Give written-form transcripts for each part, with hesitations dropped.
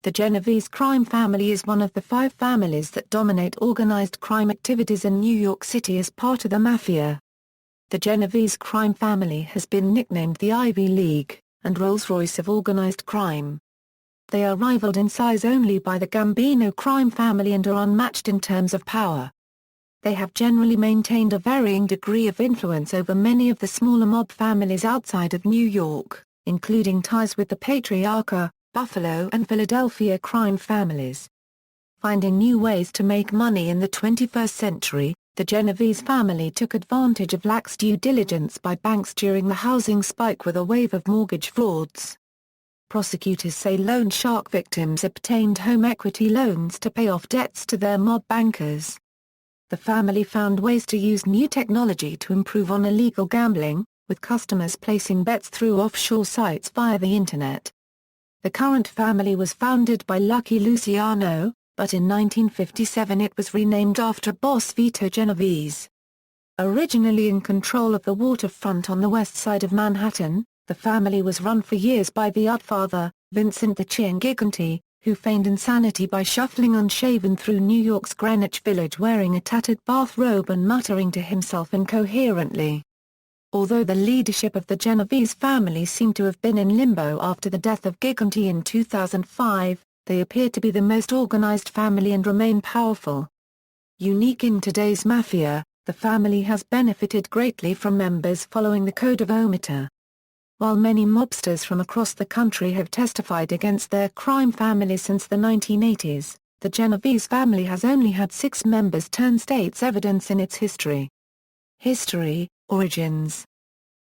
The Genovese crime family is one of the 5 families that dominate organized crime activities in New York City as part of the Mafia. The Genovese crime family has been nicknamed the Ivy League, and Rolls-Royce of organized crime. They are rivaled in size only by the Gambino crime family and are unmatched in terms of power. They have generally maintained a varying degree of influence over many of the smaller mob families outside of New York, including ties with the Patriarca, Buffalo and Philadelphia crime families. Finding new ways to make money in the 21st century, the Genovese family took advantage of lax due diligence by banks during the housing spike with a wave of mortgage frauds. Prosecutors say loan shark victims obtained home equity loans to pay off debts to their mob bankers. The family found ways to use new technology to improve on illegal gambling, with customers placing bets through offshore sites via the internet. The current family was founded by Lucky Luciano, but in 1957 it was renamed after boss Vito Genovese. Originally in control of the waterfront on the west side of Manhattan, the family was run for years by the Godfather, Vincent the Chin Gigante, who feigned insanity by shuffling unshaven through New York's Greenwich Village wearing a tattered bathrobe and muttering to himself incoherently. Although the leadership of the Genovese family seemed to have been in limbo after the death of Gigante in 2005, they appear to be the most organized family and remain powerful. Unique in today's Mafia, the family has benefited greatly from members following the Code of Omerta. While many mobsters from across the country have testified against their crime family since the 1980s, the Genovese family has only had 6 members turn state's evidence in its history. History. Origins.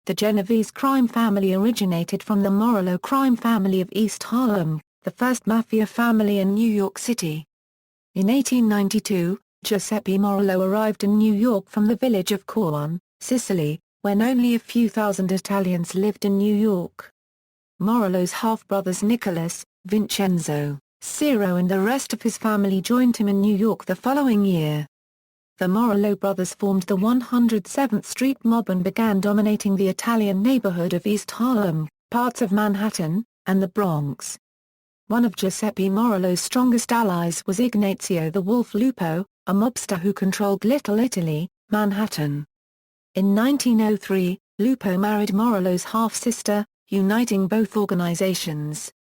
The Genovese crime family originated from the Morello crime family of East Harlem, the first Mafia family in New York City. In 1892, Giuseppe Morello arrived in New York from the village of Corleone, Sicily, when only a few thousand Italians lived in New York. Morello's half-brothers Nicholas, Vincenzo, Ciro and the rest of his family joined him in New York the following year. The Morello brothers formed the 107th Street Mob and began dominating the Italian neighborhood of East Harlem, parts of Manhattan, and the Bronx. One of Giuseppe Morello's strongest allies was Ignazio the Wolf Lupo, a mobster who controlled Little Italy, Manhattan. In 1903, Lupo married Morello's half-sister, uniting both organizations.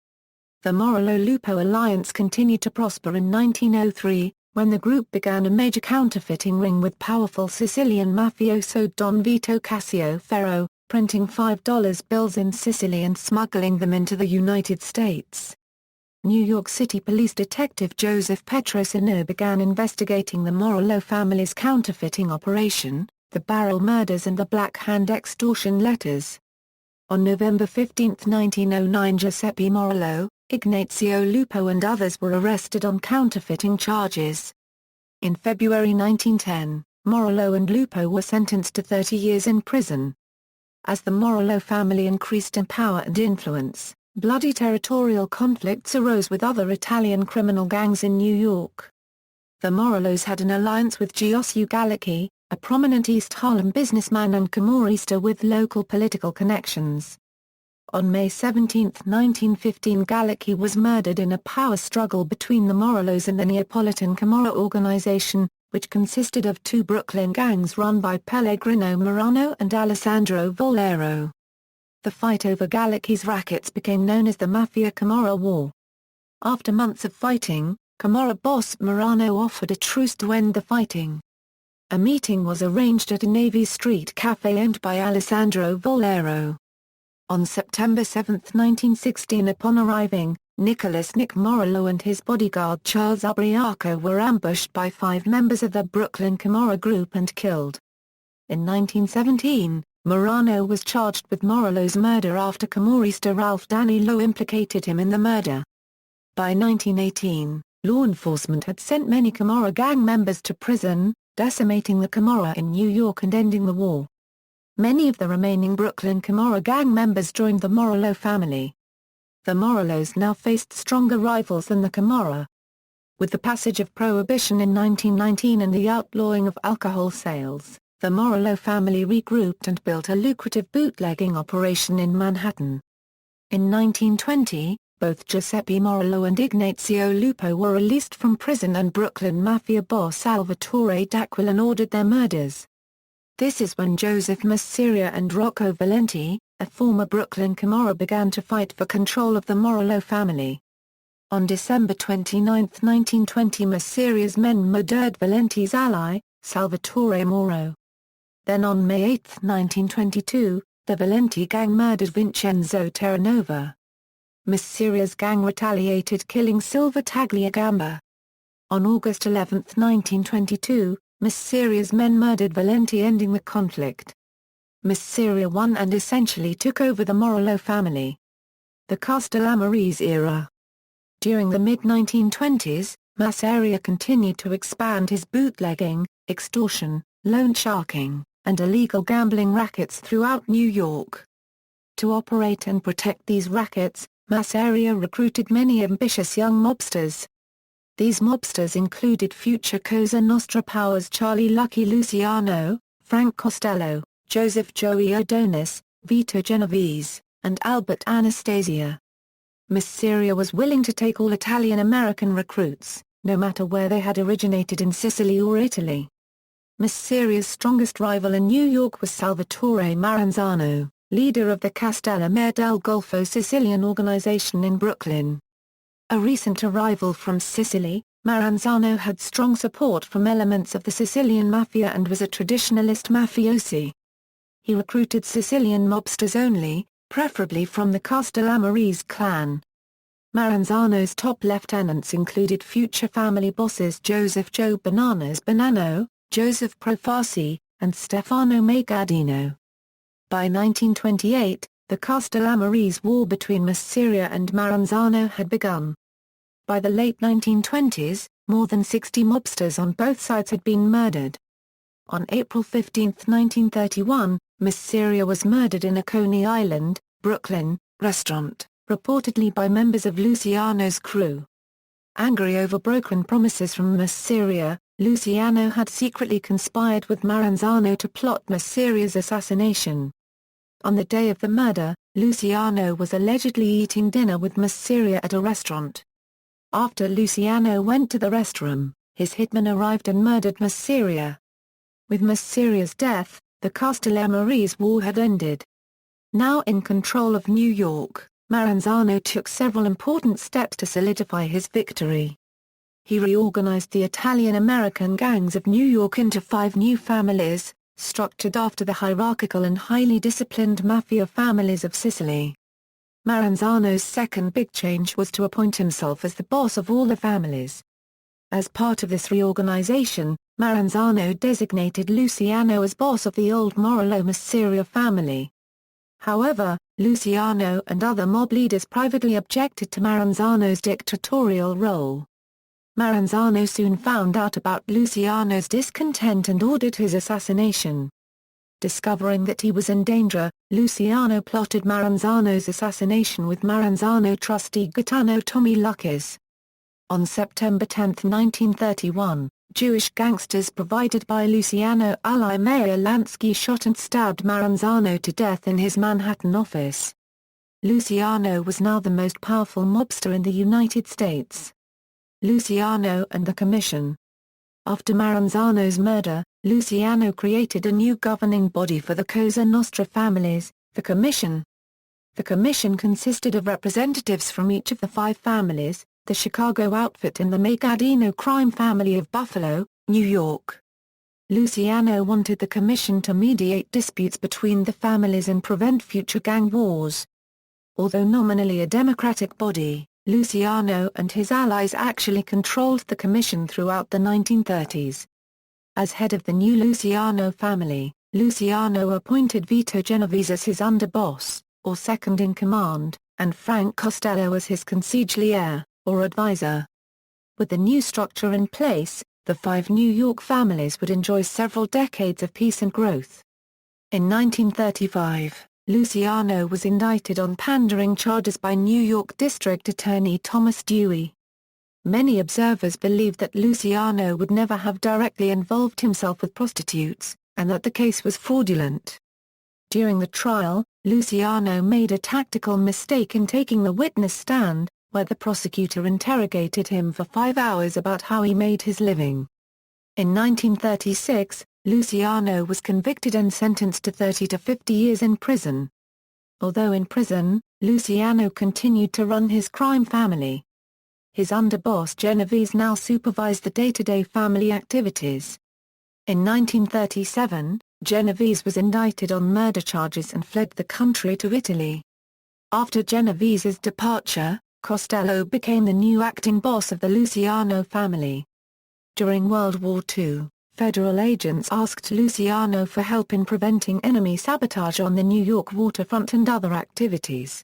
The Morello-Lupo alliance continued to prosper in 1903, when the group began a major counterfeiting ring with powerful Sicilian mafioso Don Vito Cassioferro, printing $5 bills in Sicily and smuggling them into the United States. New York City Police Detective Joseph Petrosino began investigating the Morello family's counterfeiting operation, the Barrel murders and the Black Hand extortion letters. On November 15, 1909, Giuseppe Morello, Ignazio Lupo and others were arrested on counterfeiting charges. In February 1910, Morello and Lupo were sentenced to 30 years in prison. As the Morello family increased in power and influence, bloody territorial conflicts arose with other Italian criminal gangs in New York. The Morellos had an alliance with Giuseppe Valachi, a prominent East Harlem businessman and Camorrista with local political connections. On May 17, 1915, Valachi was murdered in a power struggle between the Morellos and the Neapolitan Camorra organization, which consisted of 2 Brooklyn gangs run by Pellegrino Marano and Alessandro Volero. The fight over Valachi's rackets became known as the Mafia Camorra War. After months of fighting, Camorra boss Marano offered a truce to end the fighting. A meeting was arranged at a Navy Street cafe owned by Alessandro Volero. On September 7, 1916, upon arriving, Nicholas "Nick" Morello and his bodyguard Charles Aubrey Akko were ambushed by 5 members of the Brooklyn Camorra group and killed. In 1917, Marano was charged with Morello's murder after Camorrista Ralph Danilo implicated him in the murder. By 1918, law enforcement had sent many Camorra gang members to prison, decimating the Camorra in New York and ending the war. Many of the remaining Brooklyn Camorra gang members joined the Morello family. The Morellos now faced stronger rivals than the Camorra. With the passage of Prohibition in 1919 and the outlawing of alcohol sales, the Morello family regrouped and built a lucrative bootlegging operation in Manhattan. In 1920, Both Giuseppe Morello and Ignazio Lupo were released from prison, and Brooklyn Mafia boss Salvatore D'Aquilon ordered their murders. This is when Joseph Masseria and Rocco Valenti, a former Brooklyn Camorra, began to fight for control of the Morello family. On December 29, 1920, Masseria's men murdered Valenti's ally, Salvatore Moro. Then on May 8, 1922, the Valenti gang murdered Vincenzo Terranova. Masseria's gang retaliated, killing Silva Tagliagamba. On August 11, 1922, Masseria's men murdered Valenti, ending the conflict. Masseria won and essentially took over the Morello family. The Castellammarese Era. During the mid-1920s, Masseria continued to expand his bootlegging, extortion, loan sharking, and illegal gambling rackets throughout New York. To operate and protect these rackets, Masseria recruited many ambitious young mobsters. These mobsters included future Cosa Nostra powers Charlie Lucky Luciano, Frank Costello, Joseph Joey Adonis, Vito Genovese, and Albert Anastasia. Masseria was willing to take all Italian-American recruits, no matter where they had originated in Sicily or Italy. Masseria's strongest rival in New York was Salvatore Maranzano, leader of the Castellamare del Golfo Sicilian organization in Brooklyn. A recent arrival from Sicily, Maranzano had strong support from elements of the Sicilian Mafia and was a traditionalist mafiosi. He recruited Sicilian mobsters only, preferably from the Castellammarese clan. Maranzano's top lieutenants included future family bosses Joseph Joe Bananas Bonanno, Joseph Profarsi, and Stefano Megadino. By 1928, the Castellammarese war between Masseria and Maranzano had begun. By the late 1920s, more than 60 mobsters on both sides had been murdered. On April 15, 1931, Masseria was murdered in a Coney Island, Brooklyn, restaurant, reportedly by members of Luciano's crew. Angry over broken promises from Masseria, Luciano had secretly conspired with Maranzano to plot Masseria's assassination. On the day of the murder, Luciano was allegedly eating dinner with Masseria at a restaurant. After Luciano went to the restroom, his hitman arrived and murdered Masseria. With Masseria's death, the Castellammarese war had ended. Now in control of New York, Maranzano took several important steps to solidify his victory. He reorganized the Italian-American gangs of New York into 5 new families, structured after the hierarchical and highly disciplined mafia families of Sicily. Maranzano's second big change was to appoint himself as the boss of all the families. As part of this reorganization, Maranzano designated Luciano as boss of the old Morello Masseria family. However, Luciano and other mob leaders privately objected to Maranzano's dictatorial role. Maranzano soon found out about Luciano's discontent and ordered his assassination. Discovering that he was in danger, Luciano plotted Maranzano's assassination with Maranzano trustee Gaetano Tommy Luckes. On September 10, 1931, Jewish gangsters provided by Luciano ally Meyer Lansky shot and stabbed Maranzano to death in his Manhattan office. Luciano was now the most powerful mobster in the United States. Luciano and the Commission. After Maranzano's murder, Luciano created a new governing body for the Cosa Nostra families, the Commission. The Commission consisted of representatives from each of the 5 families, the Chicago outfit and the Megadino crime family of Buffalo, New York. Luciano wanted the Commission to mediate disputes between the families and prevent future gang wars. Although nominally a democratic body, Luciano and his allies actually controlled the Commission throughout the 1930s. As head of the new Luciano family, Luciano appointed Vito Genovese as his underboss, or second-in-command, and Frank Costello as his consigliere, or advisor. With the new structure in place, the 5 New York families would enjoy several decades of peace and growth. In 1935, Luciano was indicted on pandering charges by New York District Attorney Thomas Dewey. Many observers believed that Luciano would never have directly involved himself with prostitutes, and that the case was fraudulent. During the trial, Luciano made a tactical mistake in taking the witness stand, where the prosecutor interrogated him for 5 hours about how he made his living. In 1936, Luciano was convicted and sentenced to 30 to 50 years in prison. Although in prison, Luciano continued to run his crime family. His underboss Genovese now supervised the day-to-day family activities. In 1937, Genovese was indicted on murder charges and fled the country to Italy. After Genovese's departure, Costello became the new acting boss of the Luciano family. During World War II, federal agents asked Luciano for help in preventing enemy sabotage on the New York waterfront and other activities.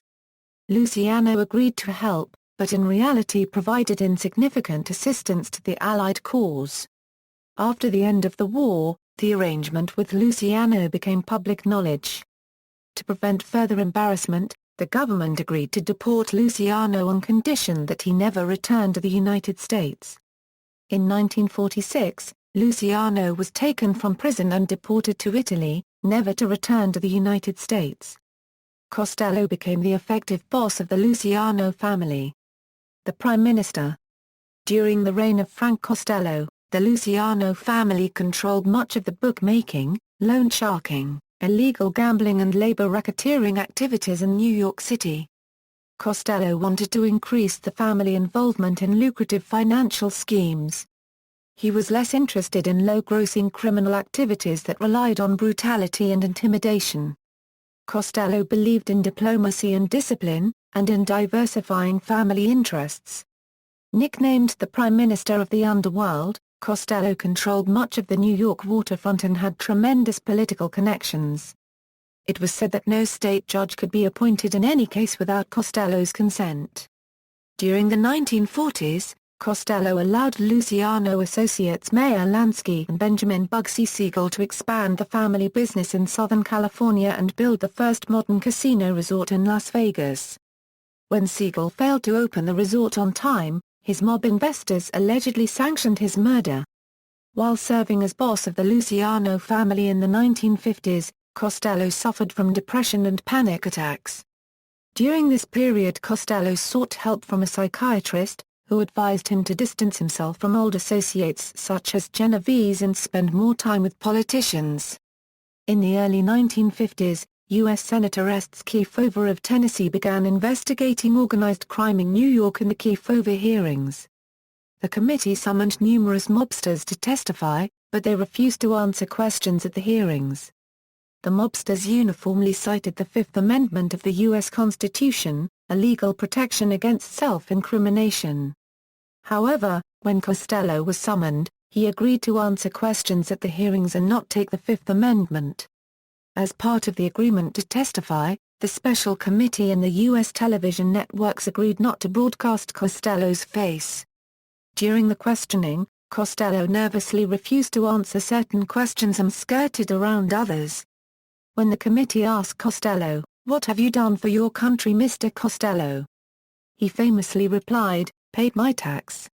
Luciano agreed to help, but in reality provided insignificant assistance to the Allied cause. After the end of the war, the arrangement with Luciano became public knowledge. To prevent further embarrassment, the government agreed to deport Luciano on condition that he never returned to the United States. In 1946, Luciano was taken from prison and deported to Italy, never to return to the United States. Costello became the effective boss of the Luciano family. The Prime Minister. During the reign of Frank Costello, the Luciano family controlled much of the bookmaking, loan sharking, illegal gambling and labor racketeering activities in New York City. Costello wanted to increase the family involvement in lucrative financial schemes. He was less interested in low-grossing criminal activities that relied on brutality and intimidation. Costello believed in diplomacy and discipline, and in diversifying family interests. Nicknamed the Prime Minister of the Underworld, Costello controlled much of the New York waterfront and had tremendous political connections. It was said that no state judge could be appointed in any case without Costello's consent. During the 1940s, Costello allowed Luciano associates Meyer Lansky and Benjamin Bugsy Siegel to expand the family business in Southern California and build the first modern casino resort in Las Vegas. When Siegel failed to open the resort on time, his mob investors allegedly sanctioned his murder. While serving as boss of the Luciano family in the 1950s, Costello suffered from depression and panic attacks. During this period Costello sought help from a psychiatrist, who advised him to distance himself from old associates such as Genovese and spend more time with politicians. In the early 1950s, U.S. Senator Estes Kefauver of Tennessee began investigating organized crime in New York in the Kefauver hearings. The committee summoned numerous mobsters to testify, but they refused to answer questions at the hearings. The mobsters uniformly cited the Fifth Amendment of the U.S. Constitution, a legal protection against self-incrimination. However, when Costello was summoned, he agreed to answer questions at the hearings and not take the Fifth Amendment. As part of the agreement to testify, the special committee and the U.S. television networks agreed not to broadcast Costello's face. During the questioning, Costello nervously refused to answer certain questions and skirted around others. When the committee asked Costello, "What have you done for your country, Mr. Costello?" he famously replied, "Paid my tax."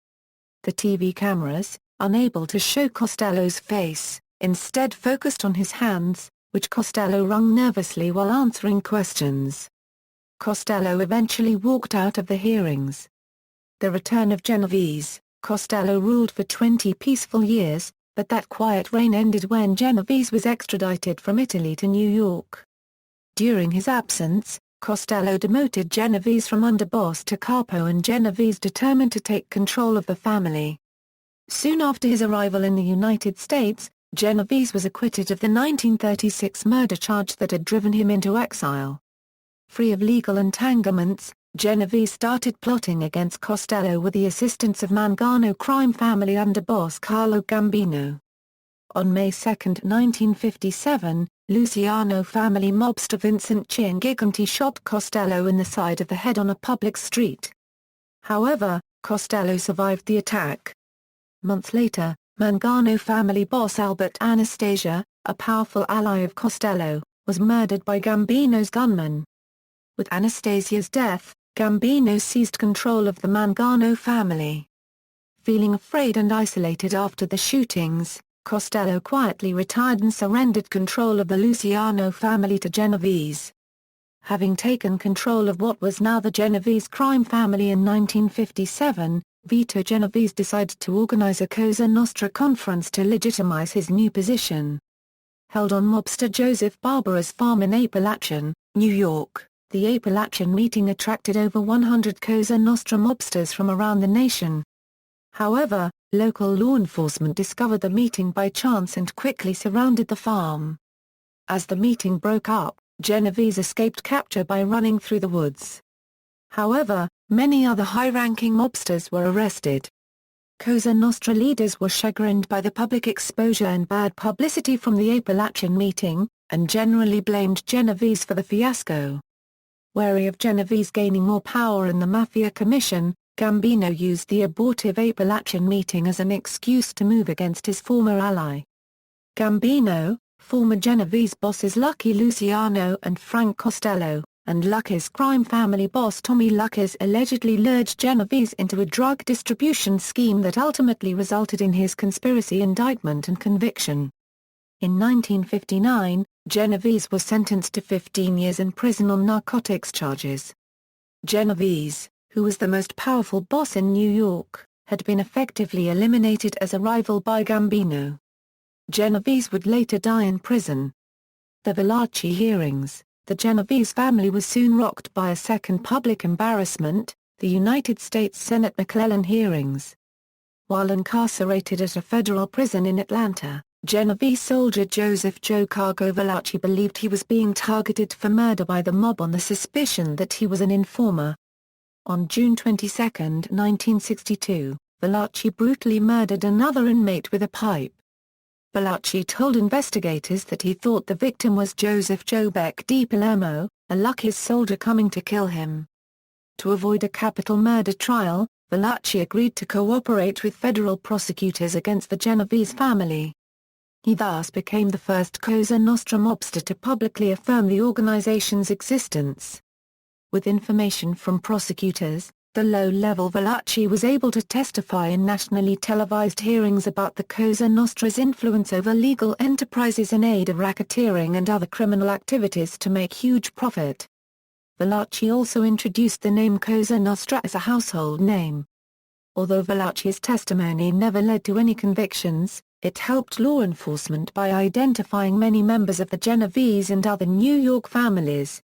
The TV cameras, unable to show Costello's face, instead focused on his hands, which Costello wrung nervously while answering questions. Costello eventually walked out of the hearings. The return of Genovese. Costello ruled for 20 peaceful years, but that quiet reign ended when Genovese was extradited from Italy to New York. During his absence, Costello demoted Genovese from underboss to Capo, and Genovese determined to take control of the family. Soon after his arrival in the United States, Genovese was acquitted of the 1936 murder charge that had driven him into exile. Free of legal entanglements, Genovese started plotting against Costello with the assistance of Mangano crime family underboss Carlo Gambino. On May 2, 1957, Luciano family mobster Vincent Cinqueganti shot Costello in the side of the head on a public street. However, Costello survived the attack. Months later, Mangano family boss Albert Anastasia, a powerful ally of Costello, was murdered by Gambino's gunmen. With Anastasia's death, Gambino seized control of the Mangano family. Feeling afraid and isolated after the shootings, Costello quietly retired and surrendered control of the Luciano family to Genovese. Having taken control of what was now the Genovese crime family in 1957, Vito Genovese decided to organize a Cosa Nostra conference to legitimize his new position. Held on mobster Joseph Barbera's farm in Appalachian, New York, the Appalachian meeting attracted over 100 Cosa Nostra mobsters from around the nation. However, local law enforcement discovered the meeting by chance and quickly surrounded the farm. As the meeting broke up, Genovese escaped capture by running through the woods. However, many other high-ranking mobsters were arrested. Cosa Nostra leaders were chagrined by the public exposure and bad publicity from the Appalachian meeting, and generally blamed Genovese for the fiasco. Wary of Genovese gaining more power in the Mafia Commission, Gambino used the abortive Appalachian meeting as an excuse to move against his former ally. Gambino, former Genovese bosses Lucky Luciano and Frank Costello, and Lucky's crime family boss Tommy Lucky's allegedly lured Genovese into a drug distribution scheme that ultimately resulted in his conspiracy indictment and conviction. In 1959, Genovese was sentenced to 15 years in prison on narcotics charges. Genovese, who was the most powerful boss in New York, had been effectively eliminated as a rival by Gambino. Genovese would later die in prison. The Valachi Hearings. The Genovese family was soon rocked by a second public embarrassment, the United States Senate McClellan hearings. While incarcerated at a federal prison in Atlanta, Genovese soldier Joseph "Joe" Cargo Valachi believed he was being targeted for murder by the mob on the suspicion that he was an informer. On June 22, 1962, Valachi brutally murdered another inmate with a pipe. Valachi told investigators that he thought the victim was Joseph "Joe" D Palermo, a Lucky's soldier coming to kill him. To avoid a capital murder trial, Valachi agreed to cooperate with federal prosecutors against the Genovese family. He thus became the first Cosa Nostra mobster to publicly affirm the organization's existence. With information from prosecutors, the low-level Valachi was able to testify in nationally televised hearings about the Cosa Nostra's influence over legal enterprises in aid of racketeering and other criminal activities to make huge profit. Valachi also introduced the name Cosa Nostra as a household name. Although Valachi's testimony never led to any convictions, it helped law enforcement by identifying many members of the Genovese and other New York families.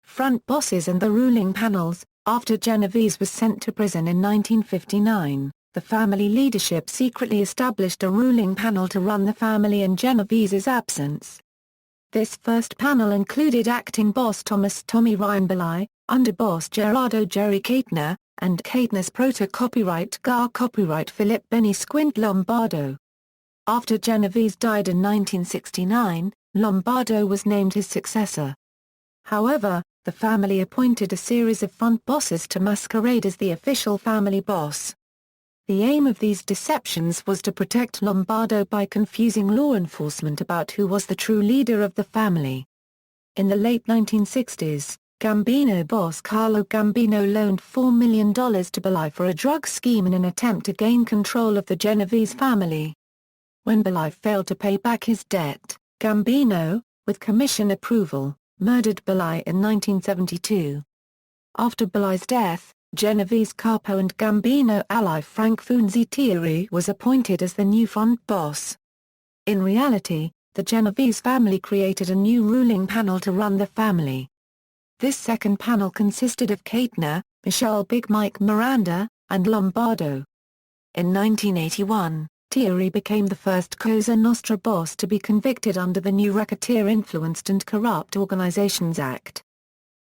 Front bosses and the ruling panels. After Genovese was sent to prison in 1959, the family leadership secretly established a ruling panel to run the family in Genovese's absence. This first panel included acting boss Thomas "Tommy" Ryan Belli, underboss Gerardo "Jerry" Caitner, and Caitner's proto-copyright copyright Philip "Benny" Squint Lombardo. After Genovese died in 1969, Lombardo was named his successor. However, the family appointed a series of front bosses to masquerade as the official family boss. The aim of these deceptions was to protect Lombardo by confusing law enforcement about who was the true leader of the family. In the late 1960s, Gambino boss Carlo Gambino loaned $4 million to Belli for a drug scheme in an attempt to gain control of the Genovese family. When Belli failed to pay back his debt, Gambino, with commission approval, murdered Belli in 1972. After Belli's death, Genovese Capo and Gambino ally Frank Thierry was appointed as the new front boss. In reality, the Genovese family created a new ruling panel to run the family. This second panel consisted of Caitner, Michelle "Big Mike" Miranda, and Lombardo. In 1981, Thierry became the first Cosa Nostra boss to be convicted under the new Racketeer-Influenced and Corrupt Organizations Act.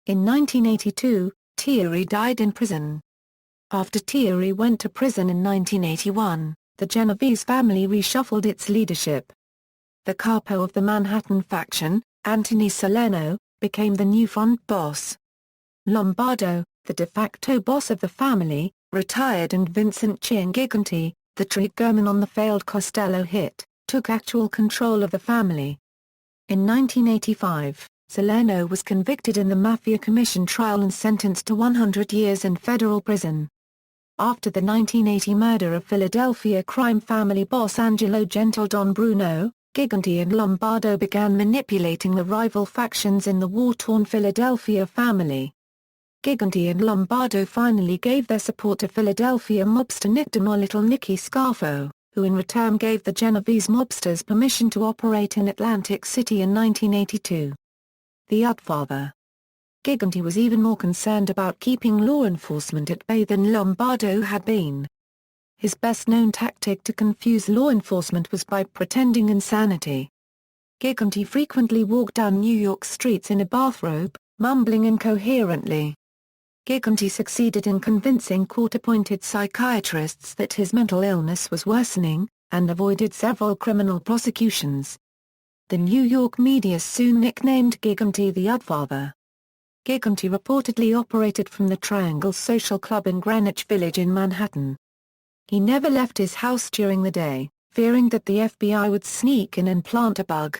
In 1982, Thierry died in prison. After Thierry went to prison in 1981, the Genovese family reshuffled its leadership. The capo of the Manhattan faction, Anthony Salerno, became the new front boss. Lombardo, the de facto boss of the family, retired, and Vincent Ciangiganti, the triggerman on the failed Costello hit, took actual control of the family. In 1985, Salerno was convicted in the Mafia Commission trial and sentenced to 100 years in federal prison. after the 1980 murder of Philadelphia crime family boss Angelo Gentile Don Bruno, Gigante and Lombardo began manipulating the rival factions in the war-torn Philadelphia family. Gigante and Lombardo finally gave their support to Philadelphia mobster Nick DeMar Little Nicky Scarfo, who in return gave the Genovese mobsters permission to operate in Atlantic City in 1982. The Godfather. Gigante was even more concerned about keeping law enforcement at bay than Lombardo had been. His best-known tactic to confuse law enforcement was by pretending insanity. Gigante frequently walked down New York streets in a bathrobe, mumbling incoherently. Gigante succeeded in convincing court-appointed psychiatrists that his mental illness was worsening, and avoided several criminal prosecutions. The New York media soon nicknamed Gigante the Godfather. Gigante reportedly operated from the Triangle Social Club in Greenwich Village in Manhattan. He never left his house during the day, fearing that the FBI would sneak in and plant a bug.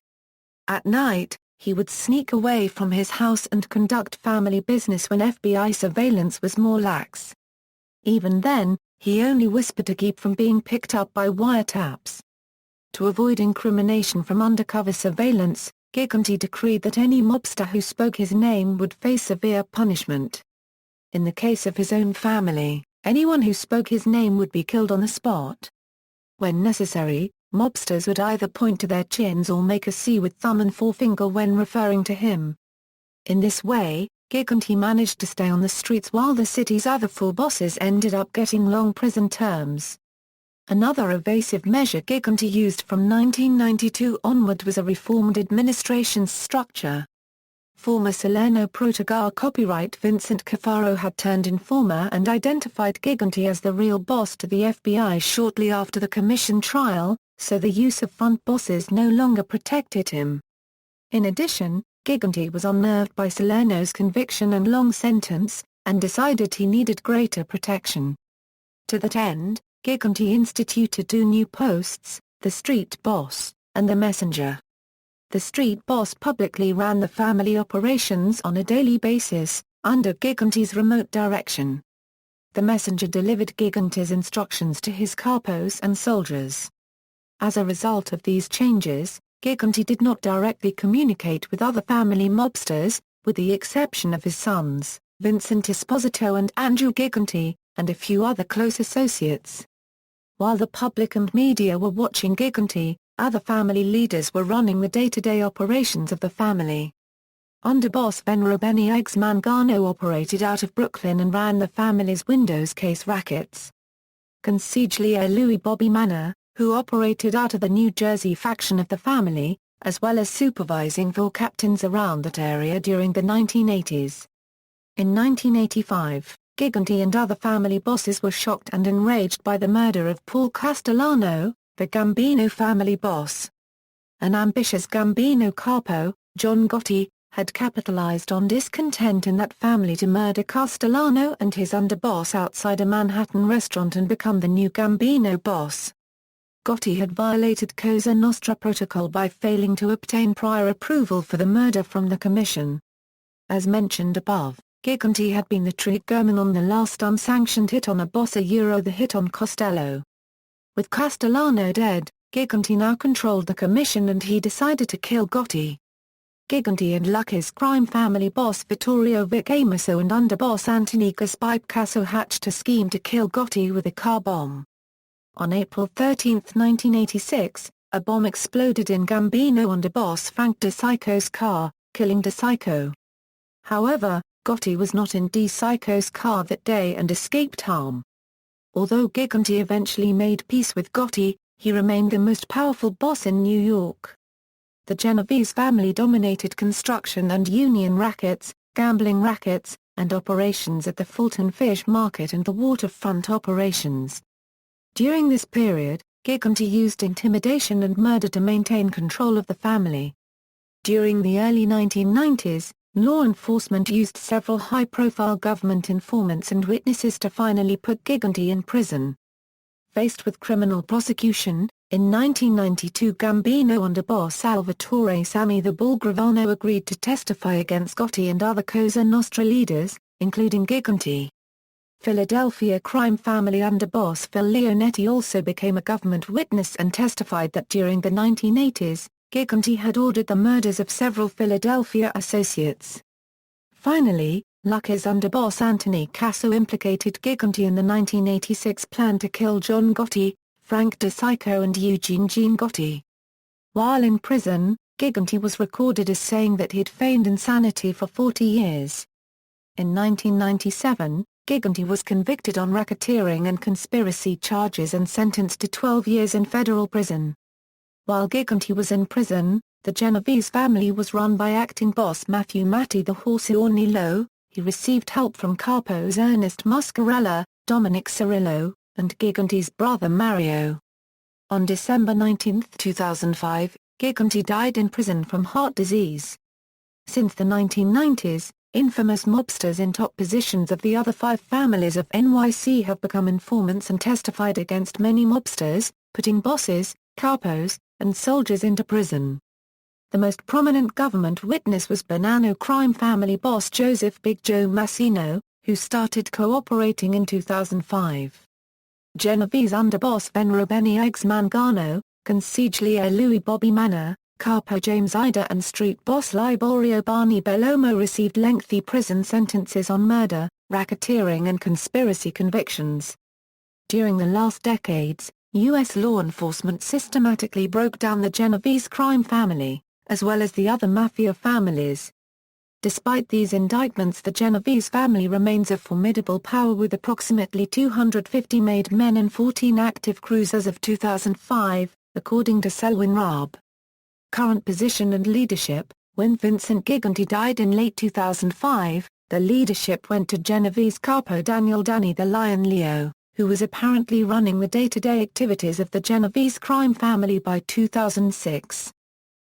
At night, he would sneak away from his house and conduct family business when FBI surveillance was more lax. Even then, he only whispered to keep from being picked up by wiretaps. To avoid incrimination from undercover surveillance, Gigante decreed that any mobster who spoke his name would face severe punishment. In the case of his own family, anyone who spoke his name would be killed on the spot. When necessary, mobsters would either point to their chins or make a C with thumb and forefinger when referring to him. In this way, Gigante managed to stay on the streets while the city's other four bosses ended up getting long prison terms. Another evasive measure Gigante used from 1992 onward was a reformed administration's structure. Former Salerno Protegar copyright Vincent Caffaro had turned informer and identified Gigante as the real boss to the FBI shortly after the commission trial, so the use of front bosses no longer protected him. In addition, Gigante was unnerved by Salerno's conviction and long sentence, and decided he needed greater protection. To that end, Gigante instituted two new posts, the Street Boss, and the Messenger. The Street Boss publicly ran the family operations on a daily basis, under Gigante's remote direction. The Messenger delivered Gigante's instructions to his capos and soldiers. As a result of these changes, Gigante did not directly communicate with other family mobsters, with the exception of his sons, Vincent Esposito and Andrew Gigante, and a few other close associates. While the public and media were watching Gigante, other family leaders were running the day-to-day operations of the family. Underboss Venero Benny Eggs Mangano operated out of Brooklyn and ran the family's Windows case rackets. Consigliere Louis Bobby Manor, who operated out of the New Jersey faction of the family, as well as supervising four captains around that area during the 1980s. In 1985, Gigante and other family bosses were shocked and enraged by the murder of Paul Castellano, the Gambino family boss. An ambitious Gambino capo, John Gotti, had capitalized on discontent in that family to murder Castellano and his underboss outside a Manhattan restaurant and become the new Gambino boss. Gotti had violated Cosa Nostra protocol by failing to obtain prior approval for the murder from the commission. As mentioned above, Gigante had been the triggerman on the last unsanctioned hit on a boss, the hit on Costello. With Castellano dead, Gigante now controlled the commission and he decided to kill Gotti. Gigante and Lucky's crime family boss Vittorio Vic Amaso and underboss Anthony Gaspar Picasso hatched a scheme to kill Gotti with a car bomb. On April 13, 1986, a bomb exploded in Gambino underboss Frank DeSico's car, killing DeSico. However, Gotti was not in DeSico's car that day and escaped harm. Although Gigante eventually made peace with Gotti, he remained the most powerful boss in New York. The Genovese family dominated construction and union rackets, gambling rackets, and operations at the Fulton Fish Market and the waterfront operations. During this period, Gigante used intimidation and murder to maintain control of the family. During the early 1990s, law enforcement used several high-profile government informants and witnesses to finally put Gigante in prison. Faced with criminal prosecution, in 1992 Gambino underboss Salvatore Sammy the Bull Gravano agreed to testify against Gotti and other Cosa Nostra leaders, including Gigante. Philadelphia crime family underboss Phil Leonetti also became a government witness and testified that during the 1980s, Gigante had ordered the murders of several Philadelphia associates. Finally, Lucky's underboss Anthony Casso implicated Gigante in the 1986 plan to kill John Gotti, Frank DeSico and Eugene Gotti. While in prison, Gigante was recorded as saying that he'd feigned insanity for 40 years. In 1997, Gigante was convicted on racketeering and conspiracy charges and sentenced to 12 years in federal prison. While Gigante was in prison, the Genovese family was run by acting boss Matthew "Matty the Horse" Ornillo. He received help from Capo's Ernest Muscarella, Dominic Cirillo, and Gigante's brother Mario. On December 19, 2005, Gigante died in prison from heart disease. Since the 1990s, infamous mobsters in top positions of the other 5 families of NYC have become informants and testified against many mobsters, putting bosses, capos, and soldiers into prison. The most prominent government witness was Bonanno crime family boss Joseph Big Joe Massino, who started cooperating in 2005. Genovese underboss Venero Benny Eggs Mangano, consigliere Louie Bobby Manor, Capo James Ida and street boss Liborio Barney Bellomo received lengthy prison sentences on murder, racketeering and conspiracy convictions. During the last decades, U.S. law enforcement systematically broke down the Genovese crime family, as well as the other Mafia families. Despite these indictments, the Genovese family remains a formidable power with approximately 250 made men and 14 active crews as of 2005, according to Selwyn Raab. Current position and leadership: when Vincent Gigante died in late 2005, the leadership went to Genovese capo Daniel "Danny the Lion" Leo, who was apparently running the day-to-day activities of the Genovese crime family by 2006.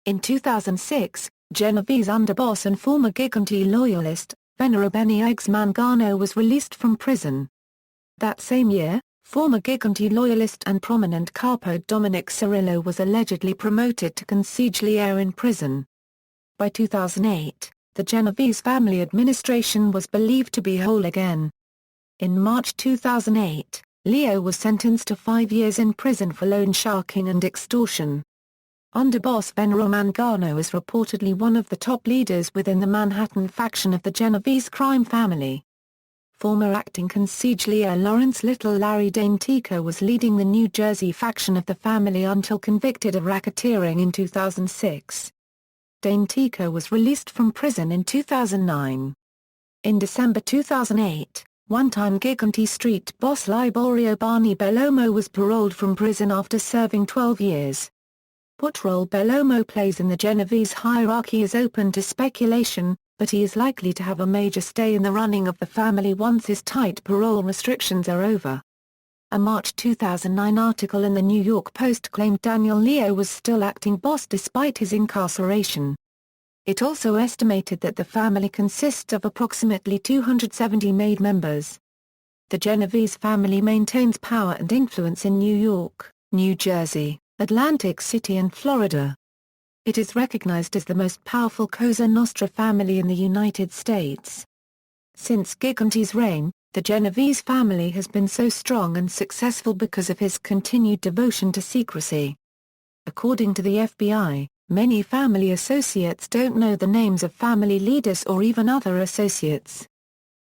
In 2006, Genovese underboss and former Gigante loyalist, Venero Benny Eggs Mangano was released from prison. That same year, former Gigante loyalist and prominent capo Dominic Cirillo was allegedly promoted to consigliere in prison. By 2008, the Genovese family administration was believed to be whole again. In March 2008, Leo was sentenced to 5 years in prison for loan sharking and extortion. Underboss Venero Mangano is reportedly one of the top leaders within the Manhattan faction of the Genovese crime family. Former acting consigliere Lawrence Little Larry Dantico was leading the New Jersey faction of the family until convicted of racketeering in 2006. Dantico was released from prison in 2009. In December 2008, one-time Gigante street boss Liborio Barney Bellomo was paroled from prison after serving 12 years. What role Bellomo plays in the Genovese hierarchy is open to speculation, but he is likely to have a major stay in the running of the family once his tight parole restrictions are over. A March 2009 article in the New York Post claimed Daniel Leo was still acting boss despite his incarceration. It also estimated that the family consists of approximately 270 made members. The Genovese family maintains power and influence in New York, New Jersey, Atlantic City and Florida. It is recognized as the most powerful Cosa Nostra family in the United States. Since Gigante's reign, the Genovese family has been so strong and successful because of his continued devotion to secrecy. According to the FBI, many family associates don't know the names of family leaders or even other associates.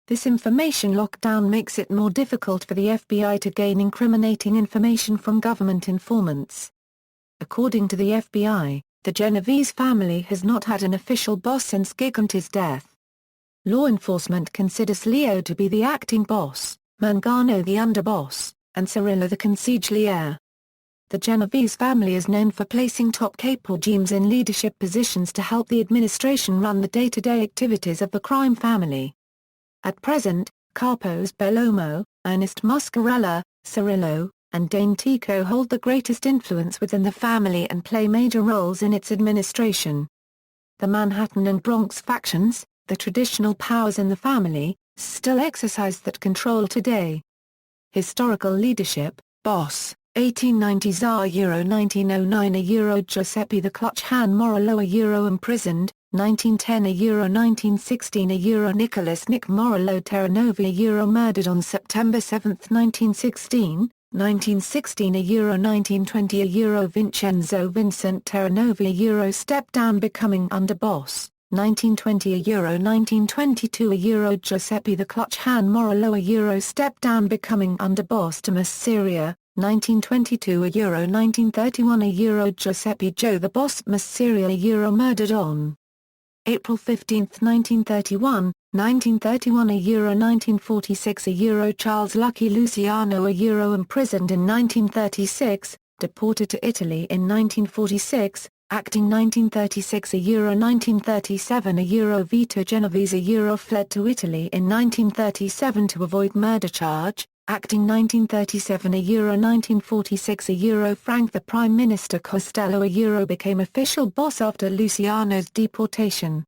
This information lockdown makes it more difficult for the FBI to gain incriminating information from government informants. According to the FBI, the Genovese family has not had an official boss since Gigante's death. Law enforcement considers Leo to be the acting boss, Mangano the underboss, and Cirillo the consigliere. The Genovese family is known for placing top capo James in leadership positions to help the administration run the day-to-day activities of the crime family. At present, capos Bellomo, Ernest Muscarella, Cirillo, and Dantico hold the greatest influence within the family and play major roles in its administration. The Manhattan and Bronx factions, the traditional powers in the family, still exercise that control today. Historical leadership: Boss, 1890 Tsar Euro 1909 Euro Giuseppe the Clutch Hand Morello Euro imprisoned, 1910 euro 1916 euro Nicholas Nick Morello Terranova euro murdered on September 7, 1916, 1916 euro 1920 euro Vincenzo Vincent Terranova euro step down becoming underboss, 1920 euro 1922 euro Giuseppe the Clutch Hand Morello euro step down becoming underboss Thomas Syria, 1922 euro 1931 euro Giuseppe Joe the Boss Syria euro murdered on April 15, 1931, 1931 euro 1946 euro Charles Lucky Luciano euro imprisoned in 1936, deported to Italy in 1946, acting 1936 euro 1937 euro Vito Genovese euro fled to Italy in 1937 to avoid murder charge, acting 1937 euro 1946 euro Frank the Prime Minister Costello euro became official boss after Luciano's deportation.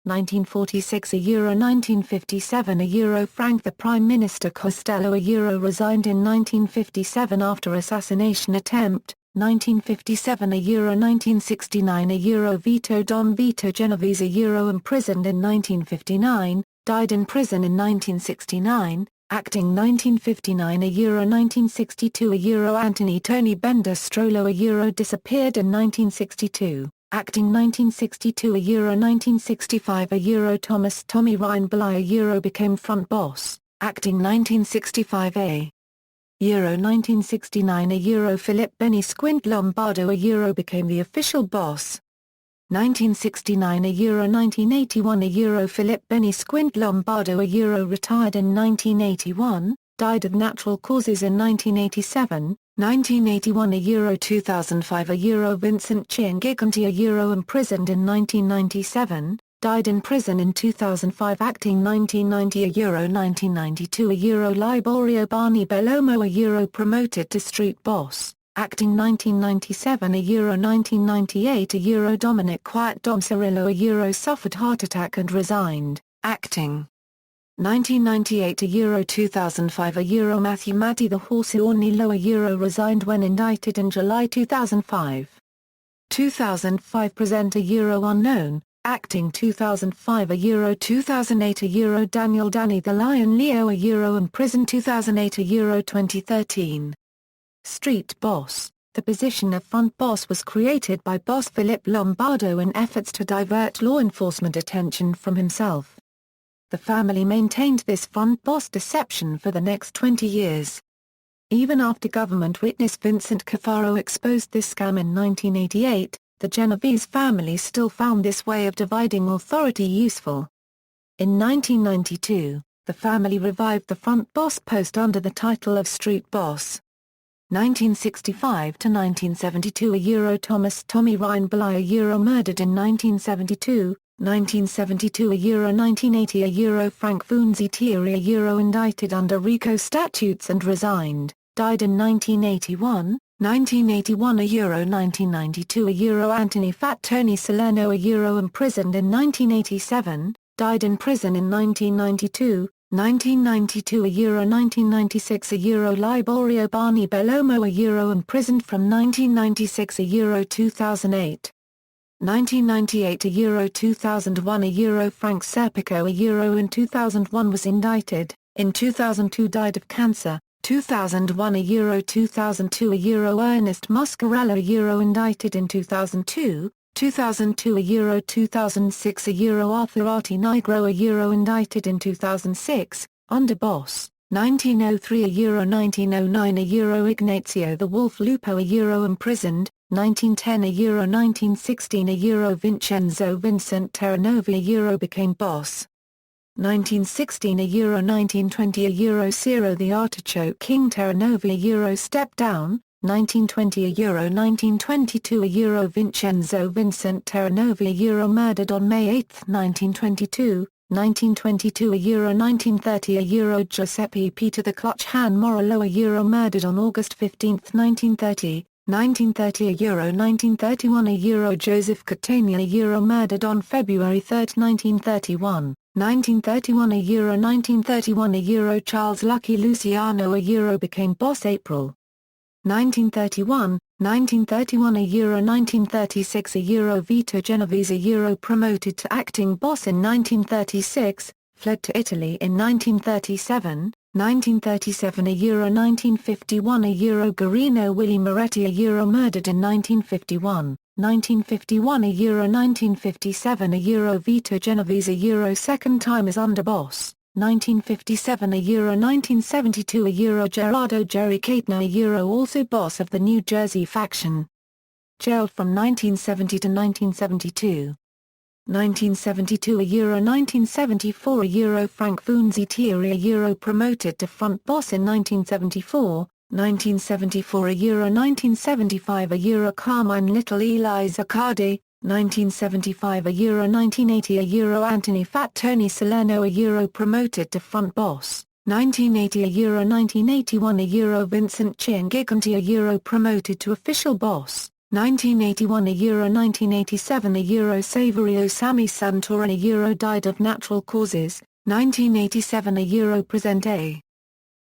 1946 euro 1957 euro Frank the Prime Minister Costello euro resigned in 1957 after assassination attempt, 1957 euro 1969 euro Vito Don Vito Genovese euro imprisoned in 1959, died in prison in 1969, acting 1959 euro 1962 euro Anthony Tony Bender Strollo euro disappeared in 1962. Acting 1962 euro 1965 euro Thomas Tommy Ryan Bly euro became front boss, acting 1965 euro 1969 euro Philip Benny Squint Lombardo euro became the official boss. 1969 euro 1981 euro Philip Benny Squint Lombardo euro retired in 1981, died of natural causes in 1987. 1981 euro 2005 euro Vincent Chiangiganti euro imprisoned in 1997, died in prison in 2005 acting 1990 euro 1992 euro Liborio Barney Bellomo euro promoted to street boss, acting 1997 euro 1998 euro Dominic Quiet Dom Cirillo euro suffered heart attack and resigned, acting 1998 euro 2005 euro Matthew Matty the Horse Ornilo euro resigned when indicted in July 2005. 2005 presenter euro unknown, acting 2005 euro 2008 euro Daniel Danny the Lion Leo euro imprisoned 2008 euro 2013. Street boss. The position of front boss was created by boss Philip Lombardo in efforts to divert law enforcement attention from himself. The family maintained this front boss deception for the next 20 years. Even after government witness Vincent Cafaro exposed this scam in 1988, the Genovese family still found this way of dividing authority useful. In 1992, the family revived the front boss post under the title of street boss. 1965 to 1972 euro Thomas Tommy Ryan Bly euro murdered in 1972. 1972 euro 1980 euro Frank Funzi Thierry euro indicted under RICO statutes and resigned, died in 1981, 1981 euro 1992 euro Anthony Fat Tony Salerno euro imprisoned in 1987, died in prison in 1992, 1992 euro 1996 euro Liborio Barney Bellomo euro imprisoned from 1996 euro 2008. 1998 euro 2001 euro Frank Serpico euro in 2001 was indicted, in 2002 died of cancer, 2001 euro 2002 euro Ernest Muscarella euro indicted in 2002, 2002 euro 2006 euro Arthur Arti Nigro euro indicted in 2006, underboss, 1903 euro 1909 euro Ignazio the Wolf Lupo euro imprisoned, 1910 euro 1916 euro Vincenzo Vincent Terranova euro became boss. 1916 euro 1920 euro Ciro the Artichoke King Terranova euro step down, 1920 euro 1922 euro Vincenzo Vincent Terranova euro murdered on May 8, 1922, 1922 euro 1930 euro Giuseppe Peter the Clutch Hand Morello euro murdered on August 15, 1930. 1930 euro 1931 euro Joseph Catania euro murdered on February 3, 1931, 1931 euro 1931 euro Charles Lucky Luciano euro became boss April 1931, 1931 1936 Vito Genovese promoted to acting boss in 1936, fled to Italy in 1937, 1937 1951 Guarino Willy Moretti murdered in 1951, 1951 1957 Vito Genovese second time as underboss, 1957 1972 Gerardo Jerry Caetano also boss of the New Jersey faction. Jailed from 1970 to 1972. 1972 1974 Frank Funzi promoted to front boss in 1974, 1974 1975 Carmine Little Eli Zaccardi, 1975 1980 Anthony Fat Tony Salerno promoted to front boss, 1980 1981 Vincent Chin Giganti promoted to official boss, 1981 1987 Saverio Sammy Santorin died of natural causes, 1987 present a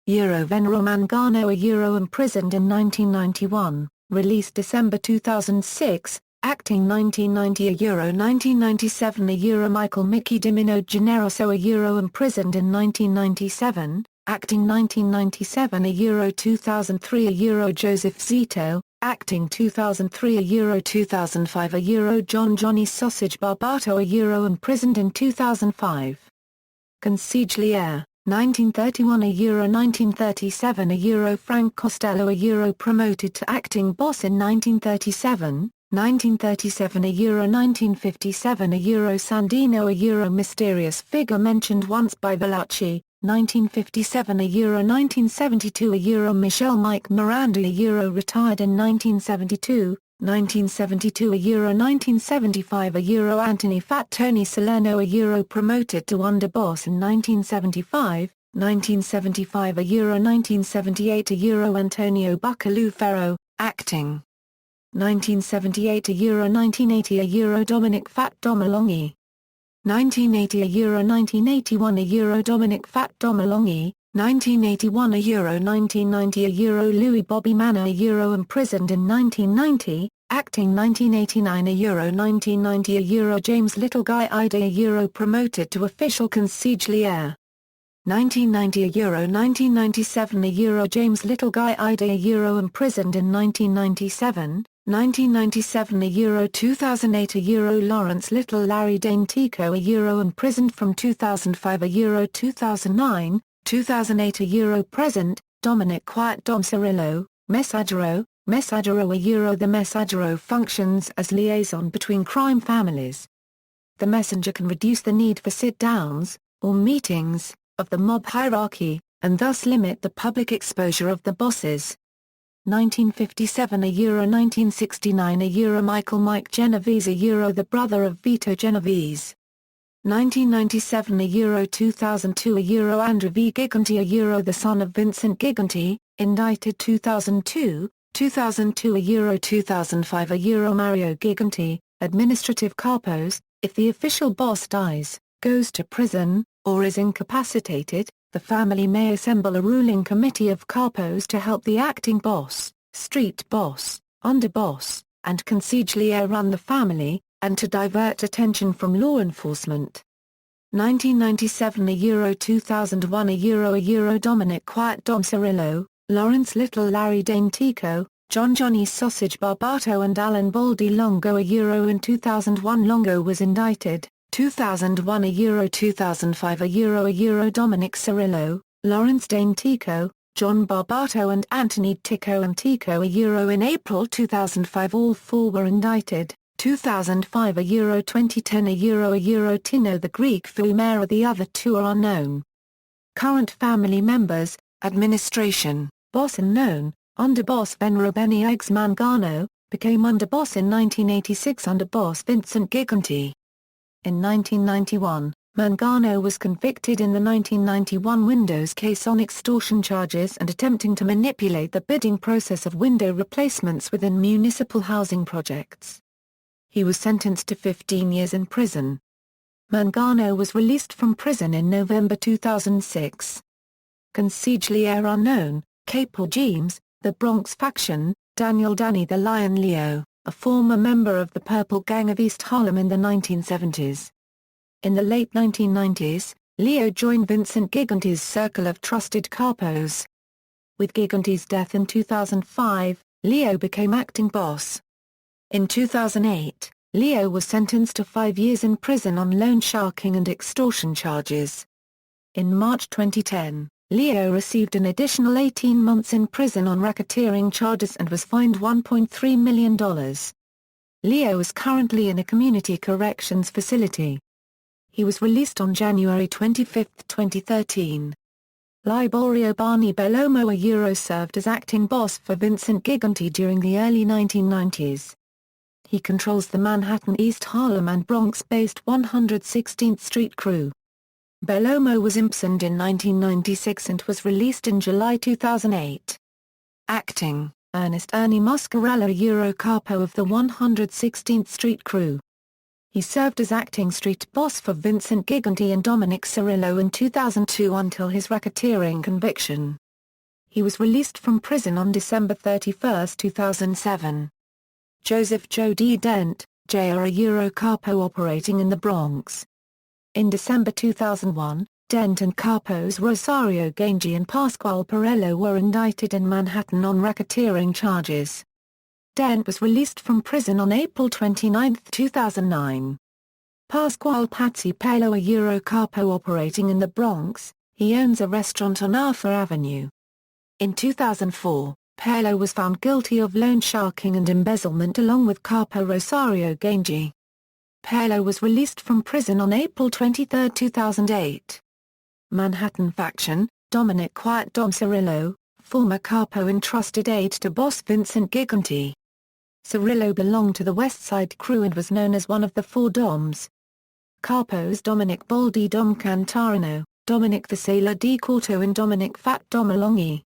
Venero Mangano imprisoned in 1991, released December 2006, acting 1990 1997 Michael Mickey Dimino Generoso imprisoned in 1997, acting 1997 2003 Joseph Zito, acting 2003 2005 John Johnny Sausage Barbato imprisoned in 2005. Consigliere, 1931 1937 Frank Costello promoted to acting boss in 1937, 1937 1957 Sandino mysterious figure mentioned once by Valachi, 1957 1972 Michelle Mike Miranda retired in 1972, 1972 1975 Anthony Fat Tony Salerno promoted to underboss in 1975, 1975 1978 Antonio Buccalù Ferro, acting 1978 1980 Dominic Fat Domolonghi, 1980 1981 Dominic Fat Domolonghi, 1981 1990 Louis Bobby Manor imprisoned in 1990, acting 1989 1990 James Little Guy Ida promoted to official consigliere. 1990 1997 James Little Guy Ida imprisoned in 1997, 1997 2008 Lawrence Little Larry Dane Tico imprisoned from 2005 2009, 2008 present, Dominic Quiet Dom Cirillo, Messaggero, The Messaggero functions as liaison between crime families. The messenger can reduce the need for sit-downs, or meetings, of the mob hierarchy, and thus limit the public exposure of the bosses. 1957 1969 Michael Mike Genovese the brother of Vito Genovese. 1997 2002 Andrew V. Giganti the son of Vincent Giganti, indicted 2002, 2002 2005 Mario Giganti, administrative capos, if the official boss dies, goes to prison, or is incapacitated, the family may assemble a ruling committee of capos to help the acting boss, street boss, underboss, and consigliere run the family, and to divert attention from law enforcement. 1997 2001 Dominic Quiet Dom Cirillo, Lawrence Little Larry Dane Tico, John Johnny Sausage Barbato and Alan Baldy Longo in 2001 Longo was indicted, 2001 2005 Dominic Cirillo, Lawrence Dane Tico, John Barbato and Anthony Tico and Tico in April 2005 all four were indicted, 2005 2010 Tino the Greek Fumera the other two are unknown. Current family members, administration, boss unknown, underboss Venero Benny Eggs Mangano, became underboss in 1986 underboss Vincent Giganti. In 1991, Mangano was convicted in the 1991 Windows case on extortion charges and attempting to manipulate the bidding process of window replacements within municipal housing projects. He was sentenced to 15 years in prison. Mangano was released from prison in November 2006. Consigliere unknown, Capo James, the Bronx faction, Daniel "Danny the Lion" Leo, a former member of the Purple Gang of East Harlem in the 1970s. In the late 1990s, Leo joined Vincent Gigante's circle of trusted capos. With Gigante's death in 2005, Leo became acting boss. In 2008, Leo was sentenced to 5 years in prison on loan sharking and extortion charges. In March 2010, Leo received an additional 18 months in prison on racketeering charges and was fined $1.3 million. Leo is currently in a community corrections facility. He was released on January 25, 2013. Liborio Barney Bellomo served as acting boss for Vincent Gigante during the early 1990s. He controls the Manhattan, East Harlem and Bronx-based 116th Street crew. Bellomo was imprisoned in 1996 and was released in July 2008. Acting, Ernest Ernie Muscarella Capo of the 116th Street crew. He served as acting street boss for Vincent Gigante and Dominic Cirillo in 2002 until his racketeering conviction. He was released from prison on December 31, 2007. Joseph "Joe" D. Dent, Jr. Capo operating in the Bronx. In December 2001, Dent and Capos Rosario Gangi and Pasquale Perello were indicted in Manhattan on racketeering charges. Dent was released from prison on April 29, 2009. Pasquale "Patsy" Paolo Capo operating in the Bronx, he owns a restaurant on Arthur Avenue. In 2004, Paolo was found guilty of loan sharking and embezzlement along with Capo Rosario Gangi. Paolo was released from prison on April 23, 2008. Manhattan Faction, Dominic "Quiet Dom" Cirillo, former Capo entrusted aide to boss Vincent Gigante. Cirillo belonged to the West Side crew and was known as one of the Four Doms. Capos Dominic "Baldy" Dom Cantarino, Dominic the Sailor D. Corto and Dominic "Fat" Dom Alongi.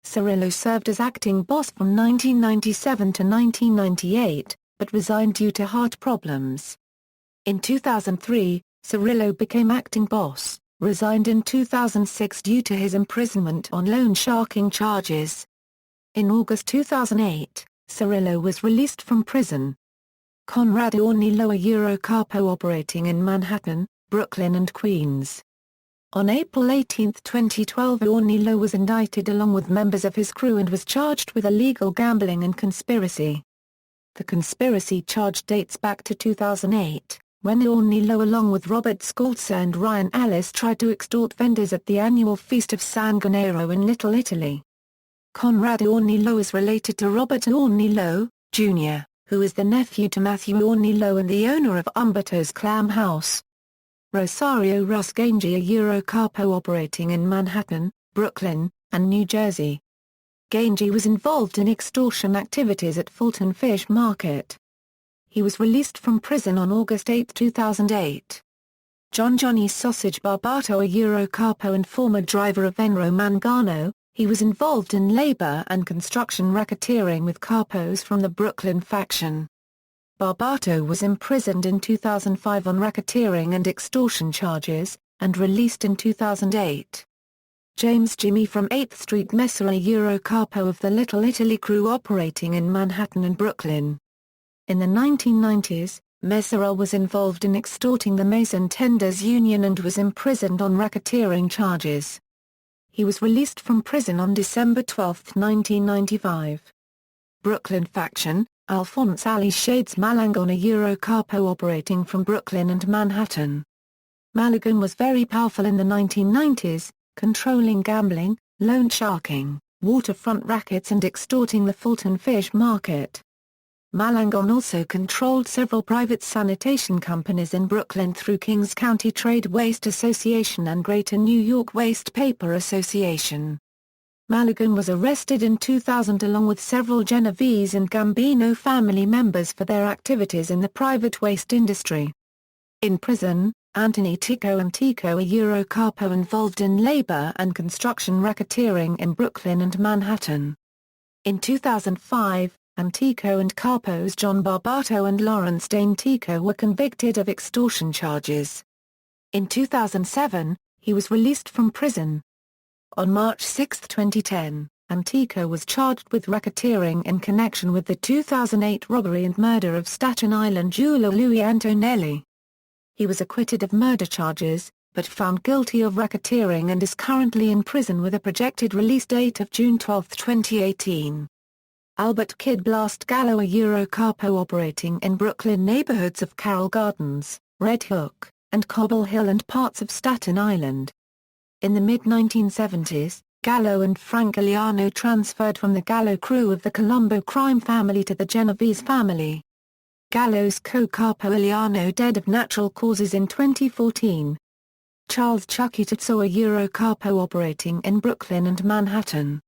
Cirillo served as acting boss from 1997 to 1998, but resigned due to heart problems. In 2003, Cirillo became acting boss, resigned in 2006 due to his imprisonment on loan sharking charges. In August 2008, Cirillo was released from prison. Conrad Ornillo Capo operating in Manhattan, Brooklyn and Queens. On April 18, 2012, Ornillo was indicted along with members of his crew and was charged with illegal gambling and conspiracy. The conspiracy charge dates back to 2008, when Ornillo along with Robert Scalza and Ryan Ellis tried to extort vendors at the annual Feast of San Gennaro in Little Italy. Conrad Ornillo is related to Robert Ornillo, Jr., who is the nephew to Matthew Ornillo and the owner of Umberto's Clam House. Rosario Russ Gangi Capo operating in Manhattan, Brooklyn, and New Jersey. Gangi was involved in extortion activities at Fulton Fish Market. He was released from prison on August 8, 2008. John "Johnny" Sausage Barbato Capo and former driver of Enro Mangano, he was involved in labor and construction racketeering with capos from the Brooklyn faction. Barbato was imprisoned in 2005 on racketeering and extortion charges, and released in 2008. James "Jimmy" from 8th Street Messera Capo of the Little Italy crew operating in Manhattan and Brooklyn. In the 1990s, Messera was involved in extorting the Mason Tenders Union and was imprisoned on racketeering charges. He was released from prison on December 12, 1995. Brooklyn faction, Alphonse Ali Shades Malagón Capo operating from Brooklyn and Manhattan. Malagón was very powerful in the 1990s, controlling gambling, loan sharking, waterfront rackets and extorting the Fulton Fish Market. Malagón also controlled several private sanitation companies in Brooklyn through Kings County Trade Waste Association and Greater New York Waste Paper Association. Malagón was arrested in 2000 along with several Genovese and Gambino family members for their activities in the private waste industry. In prison, Anthony Tico Capo involved in labor and construction racketeering in Brooklyn and Manhattan. In 2005, Antico and Capos John Barbato and Lawrence Dane Tico were convicted of extortion charges. In 2007, he was released from prison. On March 6, 2010, Antico was charged with racketeering in connection with the 2008 robbery and murder of Staten Island jeweler Louis Antonelli. He was acquitted of murder charges, but found guilty of racketeering and is currently in prison with a projected release date of June 12, 2018. Albert Kid Blast Gallo, a capo operating in Brooklyn neighborhoods of Carroll Gardens, Red Hook, and Cobble Hill and parts of Staten Island. In the mid-1970s, Gallo and Frank Giuliano transferred from the Gallo crew of the Colombo crime family to the Genovese family. Gallo's co-capo Giuliano died of natural causes in 2014. Charles Chucky Tuzzo, a capo operating in Brooklyn and Manhattan.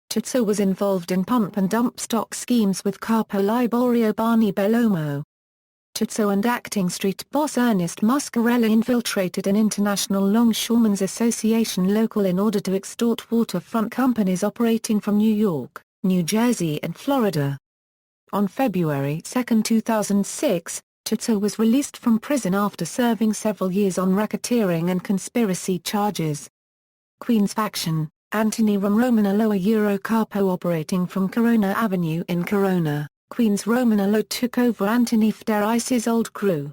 Tuzzo was involved in pump and dump stock schemes with capo Liborio Barney Bellomo. Tuzzo and acting street boss Ernest Muscarella infiltrated an international longshoremen's association local in order to extort waterfront companies operating from New York, New Jersey and Florida. On February 2, 2006, Tuzzo was released from prison after serving several years on racketeering and conspiracy charges. Queens faction, Anthony Romanello, a capo operating from Corona Avenue in Corona, Queens. Romanello took over Anthony Federice's old crew.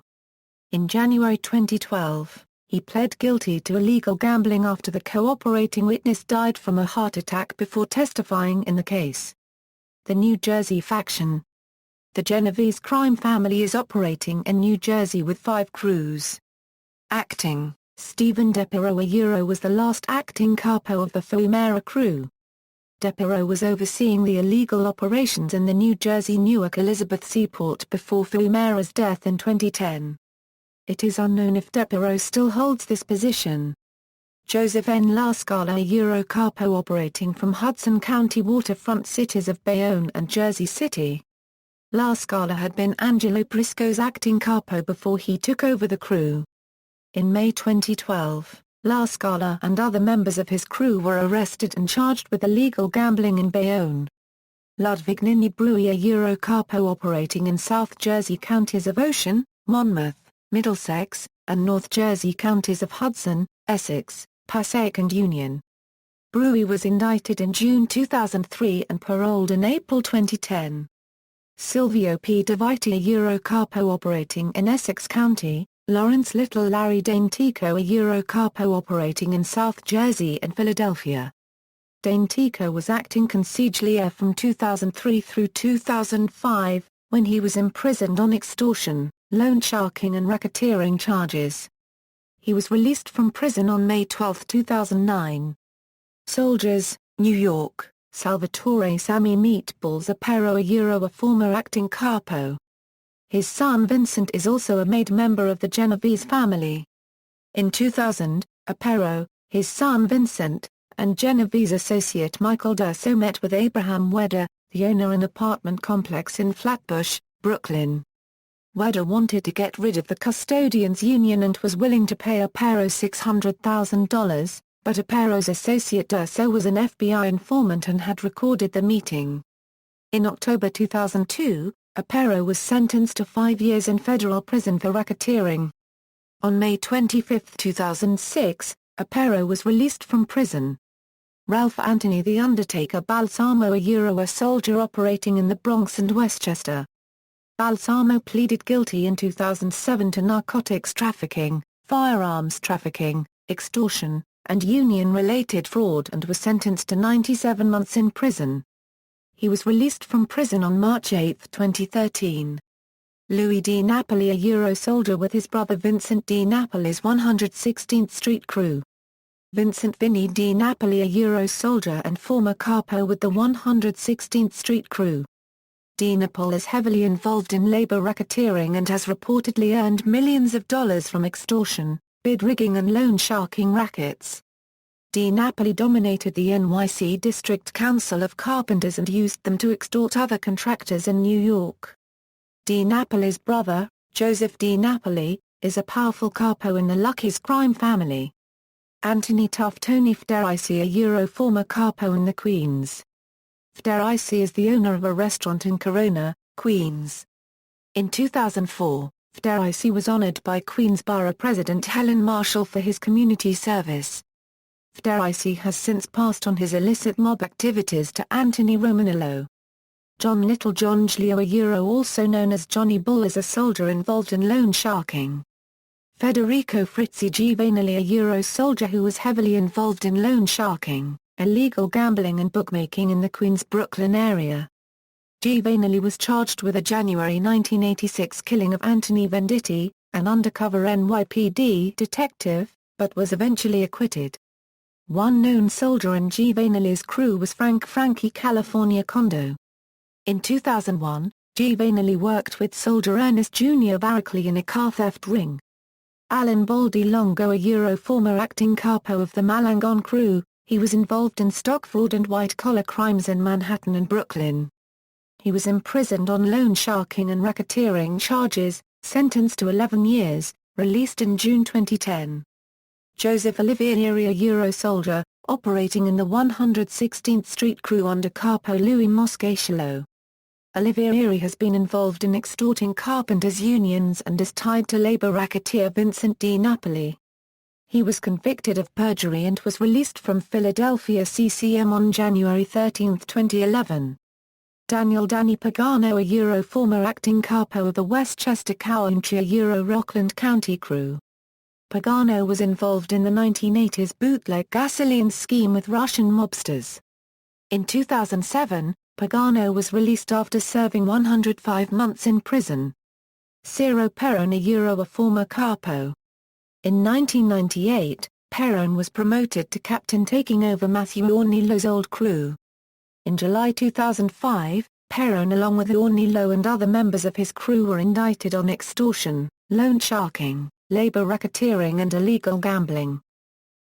In January 2012, he pled guilty to illegal gambling after the cooperating witness died from a heart attack before testifying in the case. The New Jersey faction. The Genovese crime family is operating in New Jersey with 5 crews. Acting, Stephen DePiro, was the last acting capo of the Fuimera crew. DePiro was overseeing the illegal operations in the New Jersey Newark Elizabeth Seaport before Fuimera's death in 2010. It is unknown if DePiro still holds this position. Joseph N. La Scala, a capo operating from Hudson County waterfront cities of Bayonne and Jersey City. La Scala had been Angelo Prisco's acting capo before he took over the crew. In May 2012, La Scala and other members of his crew were arrested and charged with illegal gambling in Bayonne. Ludwig Nini Brewy, a capo operating in South Jersey counties of Ocean, Monmouth, Middlesex, and North Jersey counties of Hudson, Essex, Passaic and Union. Brewy was indicted in June 2003 and paroled in April 2010. Silvio P. DeVite, a capo operating in Essex County, Lawrence Little. Larry Daintico, a capo operating in South Jersey and Philadelphia. Daintico was acting consigliere from 2003 through 2005, when he was imprisoned on extortion, loan sharking and racketeering charges. He was released from prison on May 12, 2009. Soldiers, New York, Salvatore Sammy Meatballs Apero, a former acting capo. His son Vincent is also a made member of the Genovese family. In 2000, Apero, his son Vincent, and Genovese associate Michael D'Urso met with Abraham Wedder, the owner of an apartment complex in Flatbush, Brooklyn. Wedder wanted to get rid of the custodians union and was willing to pay Apero $600,000, but Apero's associate D'Urso was an FBI informant and had recorded the meeting. In October 2002, Apero was sentenced to 5 years in federal prison for racketeering. On May 25, 2006, Apero was released from prison. Ralph Anthony The Undertaker Balsamo, a soldier operating in the Bronx and Westchester. Balsamo pleaded guilty in 2007 to narcotics trafficking, firearms trafficking, extortion, and union-related fraud and was sentenced to 97 months in prison. He was released from prison on March 8, 2013. Louie D Napoli, a soldier with his brother Vincent D Napoli's 116th Street crew. Vincent Vinny D Napoli, a soldier and former capo with the 116th Street crew. D Napoli is heavily involved in labor racketeering and has reportedly earned millions of dollars from extortion, bid rigging and loan sharking rackets. D Napoli dominated the NYC District Council of Carpenters and used them to extort other contractors in New York. D Napoli's brother, Joseph D Napoli, is a powerful capo in the Lucky's crime family. Anthony Tough Tony Federici, a former capo in the Queens. Federici is the owner of a restaurant in Corona, Queens. In 2004, Federici was honored by Queens Borough President Helen Marshall for his community service. Royce has since passed on his illicit mob activities to Anthony Romanello. John Little John Giglio also known as Johnny Bull is a soldier involved in loan sharking. Federico Frizzi Giovanelli a soldier who was heavily involved in loan sharking, illegal gambling and bookmaking in the Queens Brooklyn area. Giovanelli was charged with a January 1986 killing of Anthony Venditti, an undercover NYPD detective, but was eventually acquitted. One known soldier in Giovanelli's crew was Frankie California Condo. In 2001, Giovanelli worked with soldier Ernest Jr. Barackley in a car theft ring. Alan Baldy Longo a former acting capo of the Malangon crew, he was involved in stock fraud and white-collar crimes in Manhattan and Brooklyn. He was imprisoned on loan sharking and racketeering charges, sentenced to 11 years, released in June 2010. Joseph Olivieri a soldier, operating in the 116th Street crew under Capo Louis Moscatello. Olivieri has been involved in extorting carpenters' unions and is tied to labor racketeer Vincent D. Napoli. He was convicted of perjury and was released from Philadelphia CCM on January 13, 2011. Daniel Danny Pagano a former acting capo of the Westchester County Rockland County crew. Pagano was involved in the 1980s bootleg gasoline scheme with Russian mobsters. In 2007, Pagano was released after serving 105 months in prison. Ciro Perone a former capo. In 1998, Perone was promoted to captain taking over Matthew Ornilo's old crew. In July 2005, Perone along with Ornilo and other members of his crew were indicted on extortion, loan sharking, labor racketeering and illegal gambling.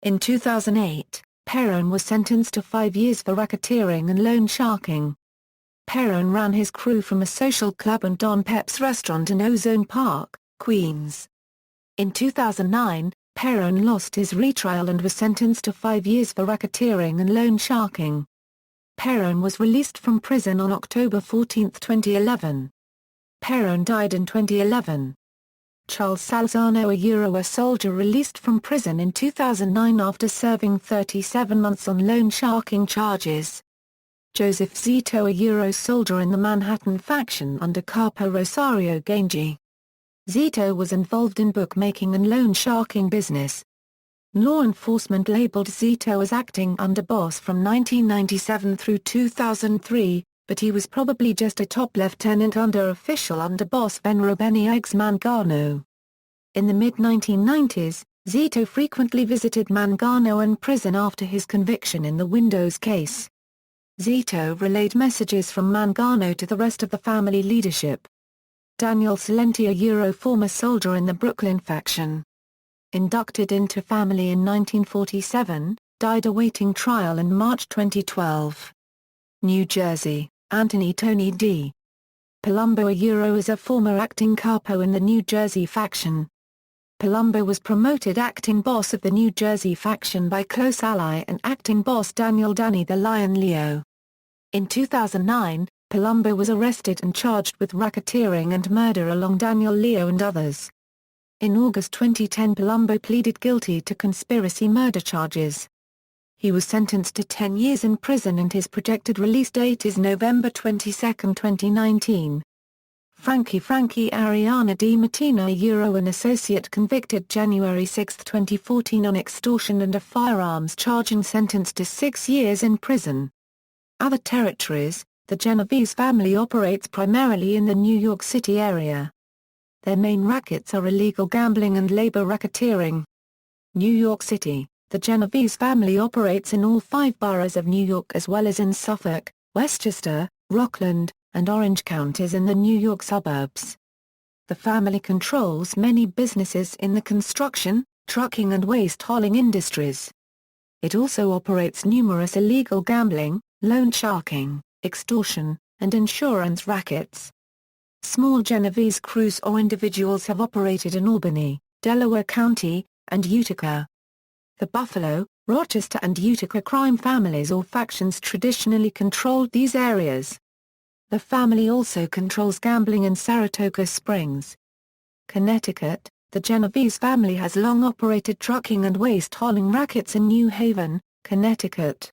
In 2008, Perone was sentenced to 5 years for racketeering and loan sharking. Perone ran his crew from a social club and Don Pep's restaurant in Ozone Park, Queens. In 2009, Perone lost his retrial and was sentenced to 5 years for racketeering and loan sharking. Perone was released from prison on October 14, 2011. Perone died in 2011. Charles Salzano a soldier released from prison in 2009 after serving 37 months on loan sharking charges. Joseph Zito a soldier in the Manhattan faction under Capo Rosario Gangi. Zito was involved in bookmaking and loan sharking business. Law enforcement labeled Zito as acting underboss from 1997 through 2003, but he was probably just a top lieutenant under official underboss Venero Benny Eggs Mangano. In the mid-1990s, Zito frequently visited Mangano in prison after his conviction in the Windows case. Zito relayed messages from Mangano to the rest of the family leadership. Daniel Salenti a former soldier in the Brooklyn faction. Inducted into family in 1947, died awaiting trial in March 2012. New Jersey, Anthony Tony D. Palumbo a is a former acting capo in the New Jersey faction. Palumbo was promoted acting boss of the New Jersey faction by close ally and acting boss Daniel Danny the Lion Leo. In 2009, Palumbo was arrested and charged with racketeering and murder along Daniel Leo and others. In August 2010 Palumbo pleaded guilty to conspiracy murder charges. He was sentenced to 10 years in prison and his projected release date is November 22, 2019. Frankie Ariana Di Martino an associate convicted January 6, 2014 on extortion and a firearms charge and sentenced to 6 years in prison. Other territories, the Genovese family operates primarily in the New York City area. Their main rackets are illegal gambling and labor racketeering. New York City, the Genovese family operates in all 5 boroughs of New York as well as in Suffolk, Westchester, Rockland, and Orange counties in the New York suburbs. The family controls many businesses in the construction, trucking and waste hauling industries. It also operates numerous illegal gambling, loan sharking, extortion, and insurance rackets. Small Genovese crews or individuals have operated in Albany, Delaware County, and Utica. The Buffalo, Rochester and Utica crime families or factions traditionally controlled these areas. The family also controls gambling in Saratoga Springs, Connecticut. The Genovese family has long operated trucking and waste hauling rackets in New Haven, Connecticut.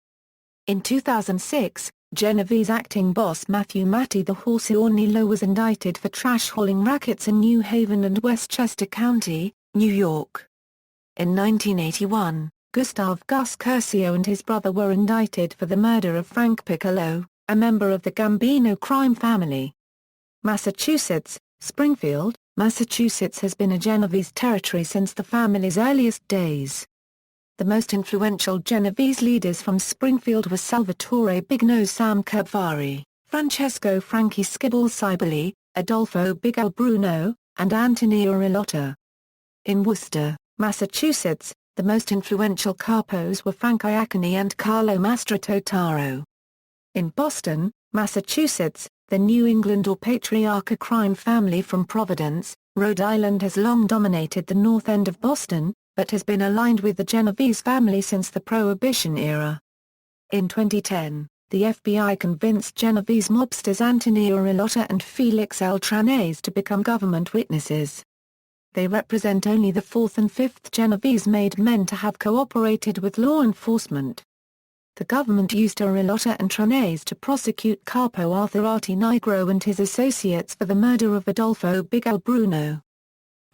In 2006, Genovese acting boss Matthew "Matty the Horse" Ornillo was indicted for trash hauling rackets in New Haven and Westchester County, New York. In 1981, Gustav "Gus" Curcio and his brother were indicted for the murder of Frank Piccolo, a member of the Gambino crime family. Massachusetts. Springfield, Massachusetts has been a Genovese territory since the family's earliest days. The most influential Genovese leaders from Springfield were Salvatore Big Nose Sam Curvari, Francesco Frankie Skibble Ciboli, Adolfo Big Al Bruno, and Antonio Rilotta. In Worcester, Massachusetts, the most influential capos were Frank Iaconi and Carlo Mastrototaro. In Boston, Massachusetts, the New England or Patriarca crime family from Providence, Rhode Island has long dominated the north end of Boston, but has been aligned with the Genovese family since the Prohibition era. In 2010, the FBI convinced Genovese mobsters Antonio Rilotta and Felix Eltranés to become government witnesses. They represent only the fourth and fifth Genovese-made men to have cooperated with law enforcement. The government used Rilotta and Tranés to prosecute Capo Arthur Artie Nigro and his associates for the murder of Adolfo Big Al Bruno.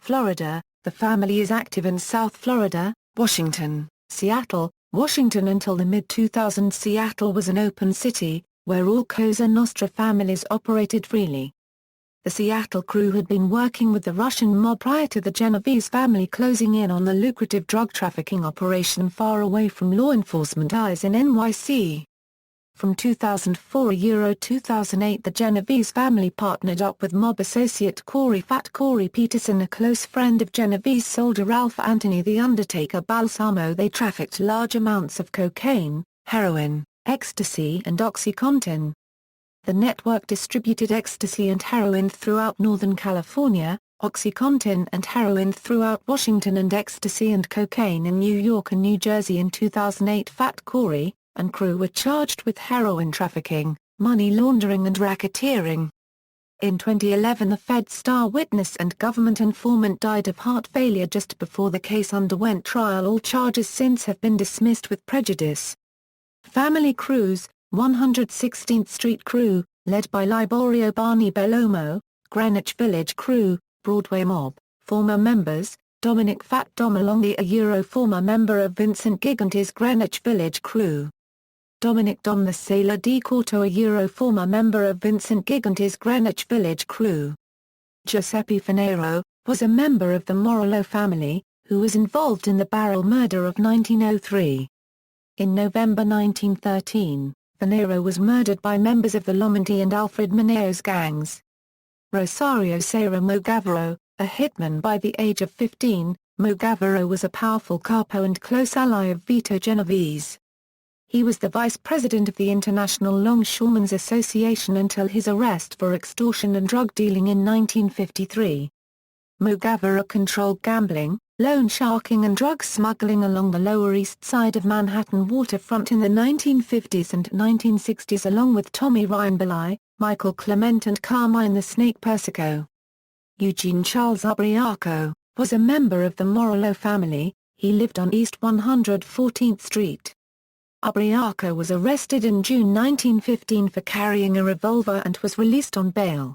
Florida, the family is active in South Florida, Washington, Seattle, Washington. Until the mid-2000s, Seattle was an open city, where all Cosa Nostra families operated freely. The Seattle crew had been working with the Russian mob prior to the Genovese family closing in on the lucrative drug trafficking operation far away from law enforcement eyes in NYC. From 2004–2008, the Genovese family partnered up with mob associate Fat Corey Peterson, a close friend of Genovese soldier Ralph Anthony the Undertaker Balsamo. They trafficked large amounts of cocaine, heroin, ecstasy and OxyContin. The network distributed ecstasy and heroin throughout Northern California, OxyContin and heroin throughout Washington, and ecstasy and cocaine in New York and New Jersey. In 2008, Fat Corey and crew were charged with heroin trafficking, money laundering and racketeering. In 2011, the Fed's star witness and government informant died of heart failure just before the case underwent trial. All charges since have been dismissed with prejudice. Family Crews, 116th Street Crew, led by Liborio Barney Bellomo, Greenwich Village Crew, Broadway Mob, former members, Dominic Fat Dom Alonghi, a former member of Vincent Gigante's Greenwich Village Crew. Dominic Dom the Sailor Di Corto, a former member of Vincent Gigante's Greenwich Village Crew. Giuseppe Finero, was a member of the Morello family, who was involved in the barrel murder of 1903. In November 1913, Finero was murdered by members of the Lomonti and Alfred Mineo's gangs. Rosario Serra Mogavero, a hitman by the age of 15, Mogavero was a powerful capo and close ally of Vito Genovese. He was the vice president of the International Longshoremen's Association until his arrest for extortion and drug dealing in 1953. Mogavero controlled gambling, loan sharking and drug smuggling along the Lower East Side of Manhattan waterfront in the 1950s and 1960s, along with Tommy Ryan Michael Clement and Carmine the Snake Persico. Eugene Charles Aubrey Akko was a member of the Morello family. He lived on East 114th Street. Aubrey Akko was arrested in June 1915 for carrying a revolver and was released on bail.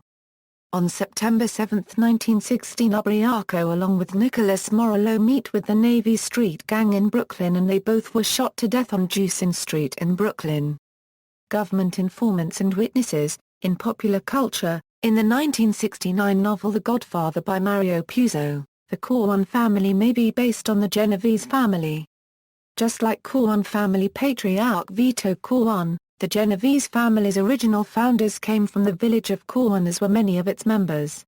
On September 7, 1916, Aubrey Akko along with Nicholas Morello meet with the Navy Street Gang in Brooklyn, and they both were shot to death on Jewson Street in Brooklyn. Government informants and witnesses. In popular culture, in the 1969 novel The Godfather by Mario Puzo, the Corleone family may be based on the Genovese family. Just like Corleone family patriarch Vito Corleone, the Genovese family's original founders came from the village of Corleone, as were many of its members.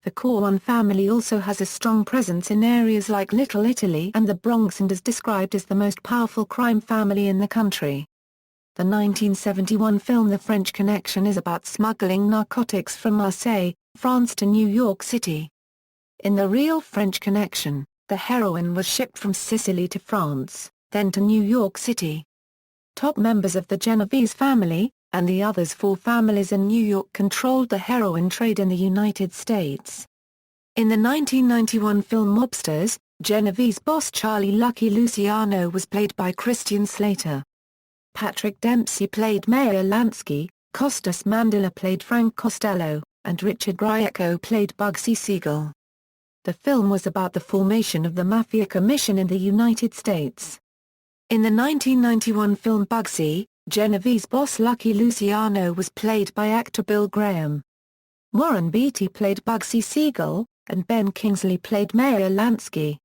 The Corleone family also has a strong presence in areas like Little Italy and the Bronx, and is described as the most powerful crime family in the country. The 1971 film The French Connection is about smuggling narcotics from Marseille, France to New York City. In the real French Connection, the heroin was shipped from Sicily to France, then to New York City. Top members of the Genovese family, and the others four families in New York, controlled the heroin trade in the United States. In the 1991 film Mobsters, Genovese boss Charlie Lucky Luciano was played by Christian Slater. Patrick Dempsey played Mayor Lansky, Costas Mandela played Frank Costello, and Richard Grieco played Bugsy Siegel. The film was about the formation of the Mafia Commission in the United States. In the 1991 film Bugsy, Genovese boss Lucky Luciano was played by actor Bill Graham. Warren Beatty played Bugsy Siegel, and Ben Kingsley played Mayor Lansky.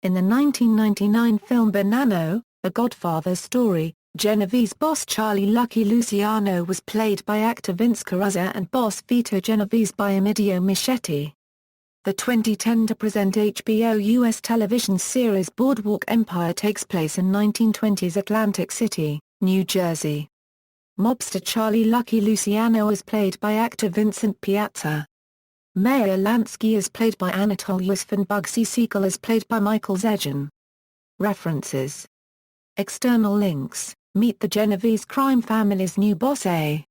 In the 1999 film Bonanno, A Godfather Story, Genovese boss Charlie Lucky Luciano was played by actor Vince Carrazza and boss Vito Genovese by Emidio Michetti. The 2010 to present HBO U.S. television series Boardwalk Empire takes place in 1920s Atlantic City, New Jersey. Mobster Charlie Lucky Luciano is played by actor Vincent Piazza. Mayor Lansky is played by Anatole Yusuf and Bugsy Siegel is played by Michael Zegan. References. External links: Meet the Genovese crime family's new boss A.